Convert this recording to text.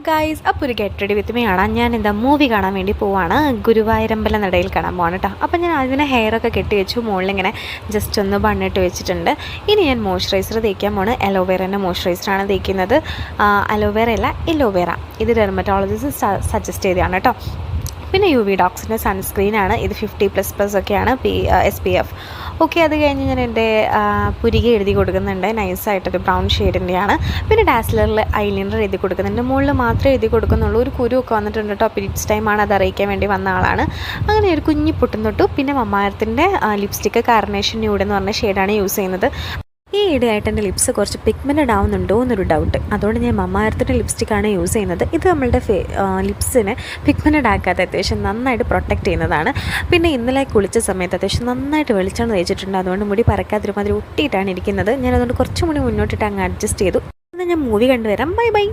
Guys അപ്പോൾ ഒരു get ready with me കാണാം. ഞാൻ എന്താ മൂവി കാണാൻ വേണ്ടി പോവാണ്. ഗുരുവായൂരമ്പല നടയിൽ കാണാൻ പോവാണ് കേട്ടോ. അപ്പോൾ ഞാൻ അതിന് ഹെയറൊക്കെ കെട്ടി വെച്ചു, മുകളിലിങ്ങനെ ജസ്റ്റ് ഒന്ന് ബണ്ണിട്ട് വെച്ചിട്ടുണ്ട്. ഇനി ഞാൻ മോയ്സ്ചറൈസർ തേക്കാൻ പോണ്. അലോവേറേൻ്റെ മോയ്സ്ചറൈസറാണ് തേക്കുന്നത്. അലോവേറ അല്ല, ഇലോവേറ. ഇത് ഡെർമറ്റോളജിസ്റ്റ് സജസ്റ്റ് ചെയ്തതാണ് കേട്ടോ. പിന്നെ UV ഡോക്സിൻ്റെ സൺസ്ക്രീനാണ്. ഇത് 50++ ഒക്കെയാണ് SPF. ഓക്കെ, അത് കഴിഞ്ഞ് ഞാൻ എൻ്റെ പുരികെ എഴുതി കൊടുക്കുന്നുണ്ട്. നൈസായിട്ടൊരു ബ്രൗൺ ഷെയ്ഡിൻ്റെയാണ്. പിന്നെ ഡാസ്ലറിൽ ഐലൈനർ എഴുതി കൊടുക്കുന്നുണ്ട്. മുകളിൽ മാത്രമേ എഴുതി കൊടുക്കുന്നുള്ളൂ. ഒരു കുരുവൊക്കെ വന്നിട്ടുണ്ട് കേട്ടോ. പീരീഡ്സ് ടൈമാണ്, അത് അറിയിക്കാൻ വേണ്ടി വന്ന ആളാണ്. അങ്ങനെ ഒരു കുഞ്ഞി പൊട്ടും തൊട്ടു. പിന്നെ മമ്മായത്തിൻ്റെ ലിപ്സ്റ്റിക്ക് കാർണേഷൻ ന്യൂഡ് എന്ന് പറഞ്ഞ ഷെയ്ഡാണ് യൂസ് ചെയ്യുന്നത്. ഈ ഇടയായിട്ട് എൻ്റെ ലിപ്സ് കുറച്ച് പിഗ്മെൻറ്റഡ് ആവുന്നുണ്ടോ എന്നൊരു ഡൗട്ട്. അതുകൊണ്ട് ഞാൻ മമ്മായത്തിൻ്റെ ലിപ്സ്റ്റിക്കാണ് യൂസ് ചെയ്യുന്നത്. ഇത് നമ്മളുടെ ലിപ്സിനെ പിഗ്മെൻറ്റഡ് ആക്കാതെ അത്യാവശ്യം നന്നായിട്ട് പ്രൊട്ടക്റ്റ് ചെയ്യുന്നതാണ്. പിന്നെ ഇന്നലെ കുളിച്ച സമയത്ത് അത്യാവശ്യം നന്നായിട്ട് വെളിച്ചെണ്ണ തേച്ചിട്ടുണ്ട്. അതുകൊണ്ട് മുടി പറക്കാതിരുമാതിരി ഒട്ടിയിട്ടാണ് ഇരിക്കുന്നത്. ഞാനതുകൊണ്ട് കുറച്ചും കൂടി മുന്നോട്ടിട്ട് അങ്ങ് അഡ്ജസ്റ്റ് ചെയ്തു. എന്നാൽ ഞാൻ മൂവി കണ്ടുവരാം. Bye bye.